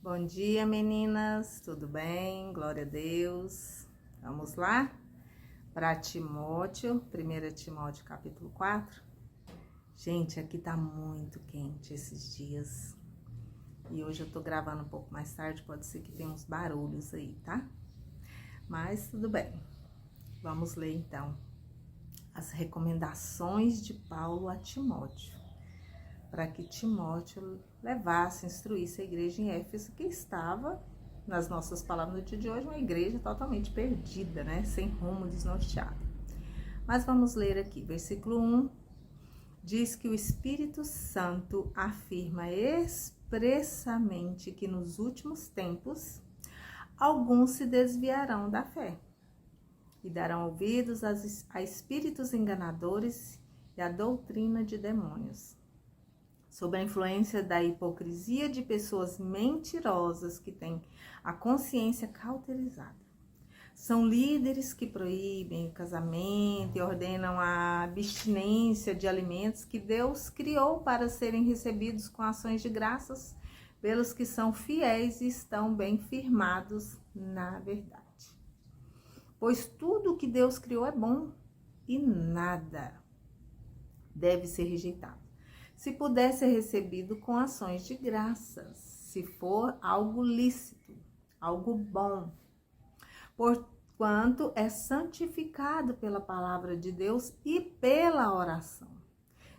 Bom dia, meninas, tudo bem? Glória a Deus. Vamos lá para Timóteo, 1 Timóteo capítulo 4. Gente, aqui tá muito quente esses dias e hoje eu tô gravando um pouco mais tarde, pode ser que tenha uns barulhos aí, tá? Mas tudo bem. Vamos ler então as recomendações de Paulo a Timóteo, para que Timóteo levasse, instruísse a igreja em Éfeso, que estava, nas nossas palavras no dia de hoje, uma igreja totalmente perdida, né? Sem rumo, desnorteada. Mas vamos ler aqui, versículo 1, diz que o Espírito Santo afirma expressamente que nos últimos tempos, alguns se desviarão da fé e darão ouvidos a espíritos enganadores e à doutrina de demônios, sob a influência da hipocrisia de pessoas mentirosas que têm a consciência cauterizada. São líderes que proíbem o casamento e ordenam a abstinência de alimentos que Deus criou para serem recebidos com ações de graças pelos que são fiéis e estão bem firmados na verdade. Pois tudo o que Deus criou é bom e nada deve ser rejeitado, se puder ser recebido com ações de graças, se for algo lícito, algo bom, porquanto é santificado pela palavra de Deus e pela oração.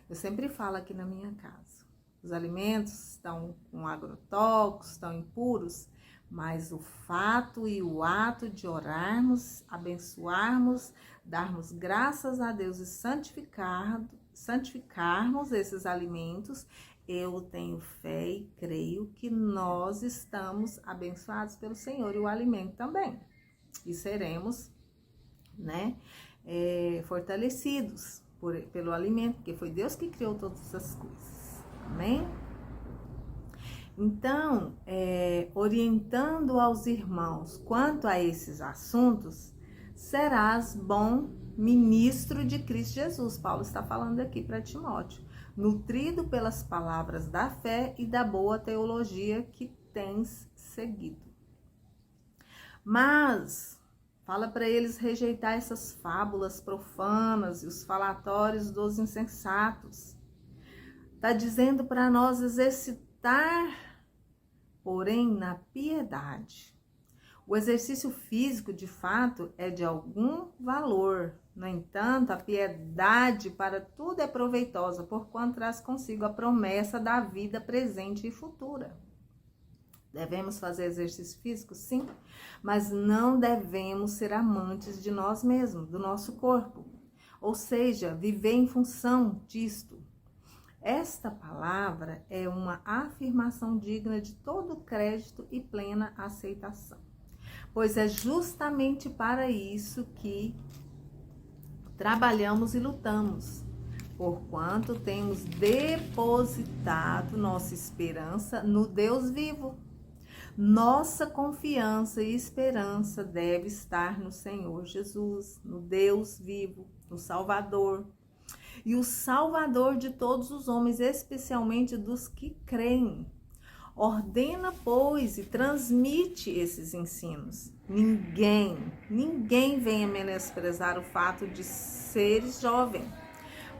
Eu sempre falo aqui na minha casa, os alimentos estão com agrotóxicos, estão impuros, mas o fato e o ato de orarmos, abençoarmos, darmos graças a Deus e santificarmos esses alimentos, eu tenho fé e creio que nós estamos abençoados pelo Senhor e o alimento também. E seremos, né, fortalecidos pelo alimento, porque foi Deus que criou todas essas coisas. Amém? Então, orientando aos irmãos quanto a esses assuntos, serás bom ministro de Cristo Jesus. Paulo está falando aqui para Timóteo, nutrido pelas palavras da fé e da boa teologia que tens seguido. Mas fala para eles rejeitar essas fábulas profanas e os falatórios dos insensatos. Está dizendo para nós exercitar, porém, na piedade. O exercício físico, de fato, é de algum valor. No entanto, a piedade para tudo é proveitosa, porquanto traz consigo a promessa da vida presente e futura. Devemos fazer exercício físico? Sim, mas não devemos ser amantes de nós mesmos, do nosso corpo. Ou seja, viver em função disto. Esta palavra é uma afirmação digna de todo crédito e plena aceitação, pois é justamente para isso que trabalhamos e lutamos, porquanto temos depositado nossa esperança no Deus vivo. Nossa confiança e esperança deve estar no Senhor Jesus, no Deus vivo, no Salvador, e o Salvador de todos os homens, especialmente dos que creem. Ordena, pois, e transmite esses ensinos. Ninguém venha menosprezar o fato de seres jovem,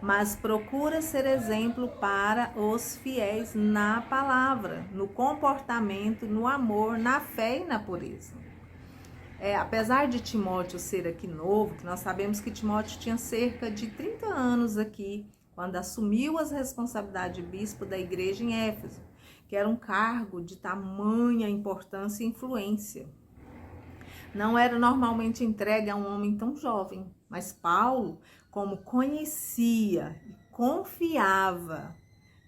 mas procura ser exemplo para os fiéis na palavra, no comportamento, no amor, na fé e na pureza. Apesar de Timóteo ser aqui novo, que nós sabemos que Timóteo tinha cerca de 30 anos aqui, quando assumiu as responsabilidades de bispo da igreja em Éfeso, que era um cargo de tamanha importância e influência. Não era normalmente entregue a um homem tão jovem, mas Paulo, como conhecia e confiava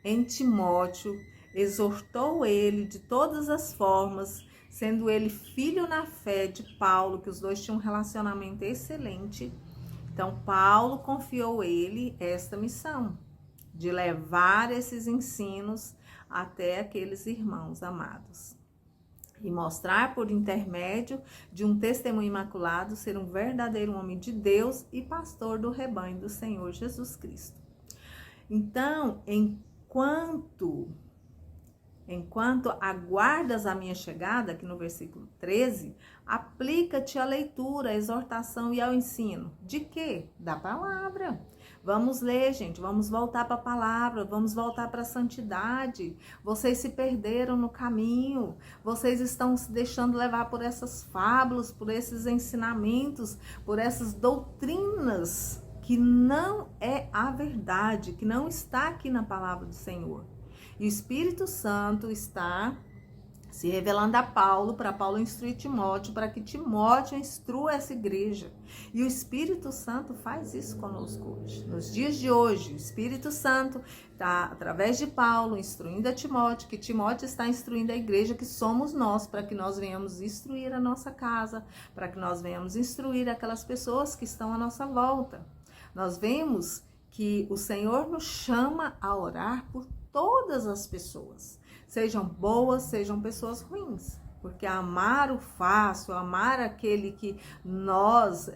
em Timóteo, exortou ele de todas as formas, sendo ele filho na fé de Paulo, que os dois tinham um relacionamento excelente. Então, Paulo confiou ele esta missão, de levar esses ensinos até aqueles irmãos amados. E mostrar por intermédio de um testemunho imaculado ser um verdadeiro homem de Deus e pastor do rebanho do Senhor Jesus Cristo. Então, enquanto enquanto aguardas a minha chegada, aqui no versículo 13, aplica-te à leitura, à exortação e ao ensino. De quê? Da palavra. Vamos ler, gente, vamos voltar para a palavra, vamos voltar para a santidade. Vocês se perderam no caminho, vocês estão se deixando levar por essas fábulas, por esses ensinamentos, por essas doutrinas que não é a verdade, que não está aqui na palavra do Senhor. E o Espírito Santo está se revelando a Paulo, para Paulo instruir Timóteo, para que Timóteo instrua essa igreja. E o Espírito Santo faz isso conosco hoje. Nos dias de hoje, o Espírito Santo está, através de Paulo, instruindo a Timóteo, que Timóteo está instruindo a igreja, que somos nós, para que nós venhamos instruir a nossa casa, para que nós venhamos instruir aquelas pessoas que estão à nossa volta. Nós vemos que o Senhor nos chama a orar por todas as pessoas, sejam boas, sejam pessoas ruins, porque amar o fácil, amar aquele que nós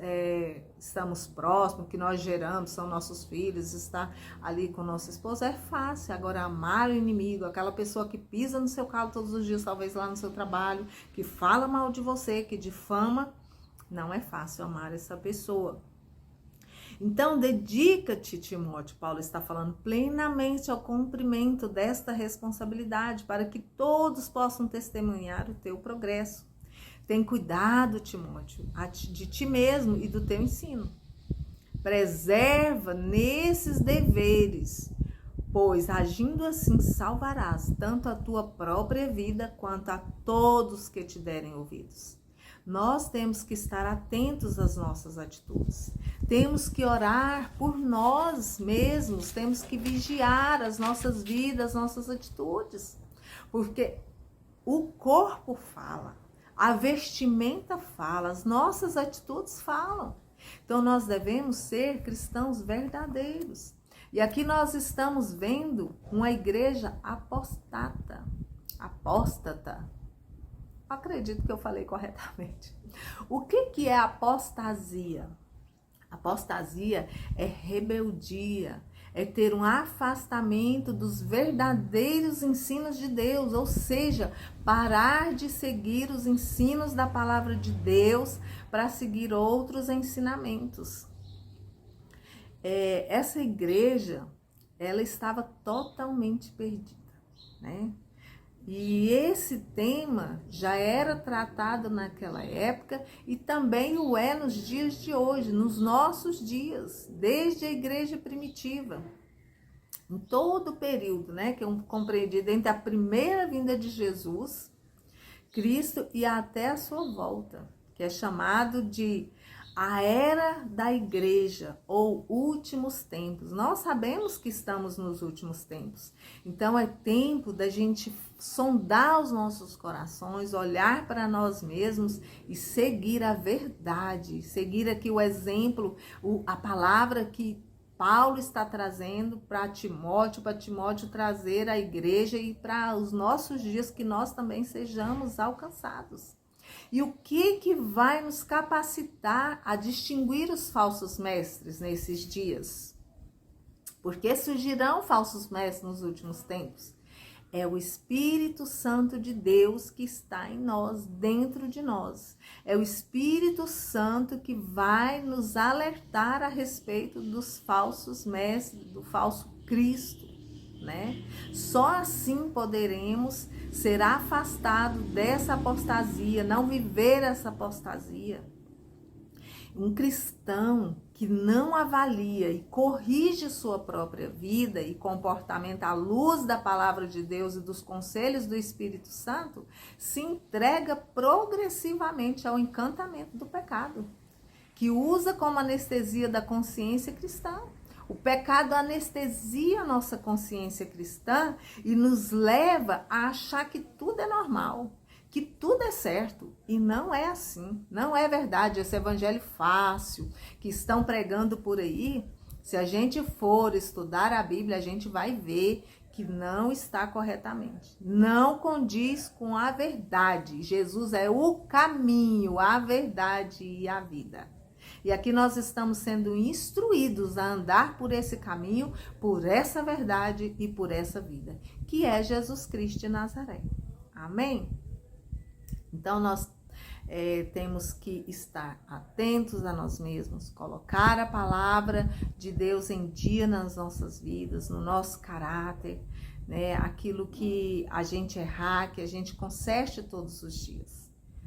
estamos próximos, que nós geramos, são nossos filhos, está ali com nosso esposo, é fácil. Agora, amar o inimigo, aquela pessoa que pisa no seu calo todos os dias, talvez lá no seu trabalho, que fala mal de você, que difama, não é fácil amar essa pessoa. Então, dedica-te, Timóteo, Paulo está falando, plenamente ao cumprimento desta responsabilidade, para que todos possam testemunhar o teu progresso. Tem cuidado, Timóteo, de ti mesmo e do teu ensino. Preserva nesses deveres, pois agindo assim salvarás tanto a tua própria vida quanto a todos que te derem ouvidos. Nós temos que estar atentos às nossas atitudes. Temos que orar por nós mesmos, temos que vigiar as nossas vidas, as nossas atitudes. Porque o corpo fala, a vestimenta fala, as nossas atitudes falam. Então nós devemos ser cristãos verdadeiros. E aqui nós estamos vendo uma igreja apóstata. Acredito que eu falei corretamente. O que é apostasia? Apostasia é rebeldia, é ter um afastamento dos verdadeiros ensinos de Deus, ou seja, parar de seguir os ensinos da palavra de Deus para seguir outros ensinamentos. Essa igreja, ela estava totalmente perdida, né? E esse tema já era tratado naquela época e também o é nos dias de hoje, nos nossos dias, desde a igreja primitiva. Em todo o período, né, que é compreendido entre a primeira vinda de Jesus, Cristo, e até a sua volta, que é chamado de a era da igreja ou últimos tempos. Nós sabemos que estamos nos últimos tempos. Então é tempo da gente sondar os nossos corações, olhar para nós mesmos e seguir a verdade, seguir aqui o exemplo, a palavra que Paulo está trazendo para Timóteo trazer à igreja e para os nossos dias, que nós também sejamos alcançados. E o que vai nos capacitar a distinguir os falsos mestres nesses dias? Porque surgirão falsos mestres nos últimos tempos. É o Espírito Santo de Deus que está em nós, dentro de nós. É o Espírito Santo que vai nos alertar a respeito dos falsos mestres, do falso Cristo, né? Só assim poderemos ser afastados dessa apostasia, não viver essa apostasia. Um cristão que não avalia e corrige sua própria vida e comportamento à luz da palavra de Deus e dos conselhos do Espírito Santo, se entrega progressivamente ao encantamento do pecado, que usa como anestesia da consciência cristã. O pecado anestesia a nossa consciência cristã e nos leva a achar que tudo é normal, que tudo é certo. E não é assim, não é verdade. Esse evangelho fácil que estão pregando por aí, se a gente for estudar a Bíblia, a gente vai ver que não está corretamente. Não condiz com a verdade. Jesus é o caminho, a verdade e a vida. E aqui nós estamos sendo instruídos a andar por esse caminho, por essa verdade e por essa vida, que é Jesus Cristo de Nazaré. Amém? Então nós temos que estar atentos a nós mesmos, colocar a palavra de Deus em dia nas nossas vidas, no nosso caráter, né? Aquilo que a gente errar, que a gente conserte todos os dias.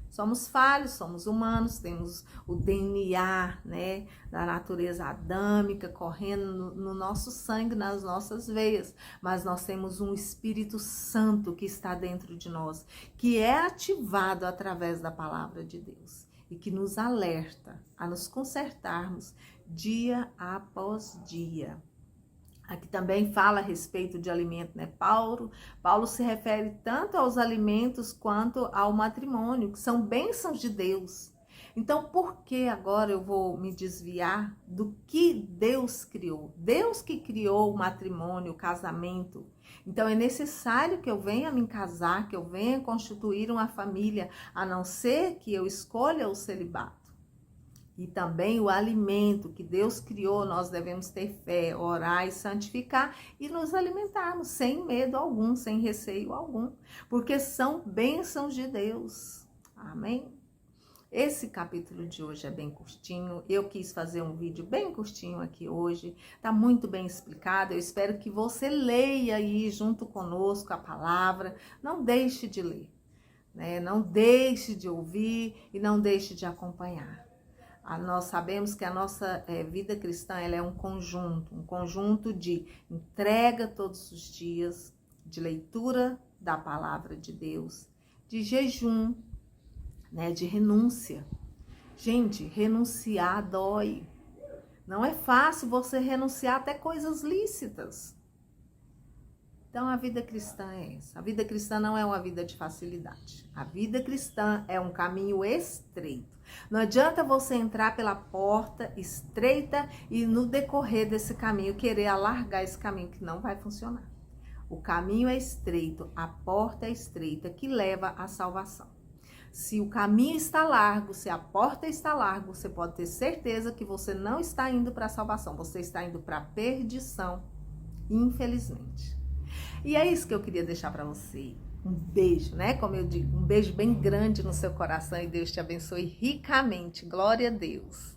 Somos falhos, somos humanos, temos o DNA, né, da natureza adâmica correndo no nosso sangue, nas nossas veias, mas nós temos um Espírito Santo que está dentro de nós, que é ativado através da palavra de Deus e que nos alerta a nos consertarmos dia após dia. Aqui também fala a respeito de alimento, né? Paulo se refere tanto aos alimentos quanto ao matrimônio, que são bênçãos de Deus. Então, por que agora eu vou me desviar do que Deus criou? Deus que criou o matrimônio, o casamento. Então, é necessário que eu venha me casar, que eu venha constituir uma família, a não ser que eu escolha o celibato. E também o alimento que Deus criou, nós devemos ter fé, orar e santificar e nos alimentarmos sem medo algum, sem receio algum, porque são bênçãos de Deus. Amém? Esse capítulo de hoje é bem curtinho, eu quis fazer um vídeo bem curtinho aqui hoje, tá muito bem explicado, eu espero que você leia aí junto conosco a palavra, não deixe de ler, né? Não deixe de ouvir e não deixe de acompanhar. Nós sabemos que a nossa vida cristã ela é um conjunto de entrega todos os dias, de leitura da palavra de Deus, de jejum, né, de renúncia. Gente, renunciar dói. Não é fácil você renunciar até coisas lícitas. Então, a vida cristã é essa. A vida cristã não é uma vida de facilidade. A vida cristã é um caminho estreito. Não adianta você entrar pela porta estreita e no decorrer desse caminho querer alargar esse caminho, que não vai funcionar. O caminho é estreito, a porta é estreita, que leva à salvação. Se o caminho está largo, se a porta está larga, você pode ter certeza que você não está indo para a salvação, você está indo para a perdição, infelizmente. E é isso que eu queria deixar para você. Um beijo, né? Como eu digo, um beijo bem grande no seu coração e Deus te abençoe ricamente. Glória a Deus.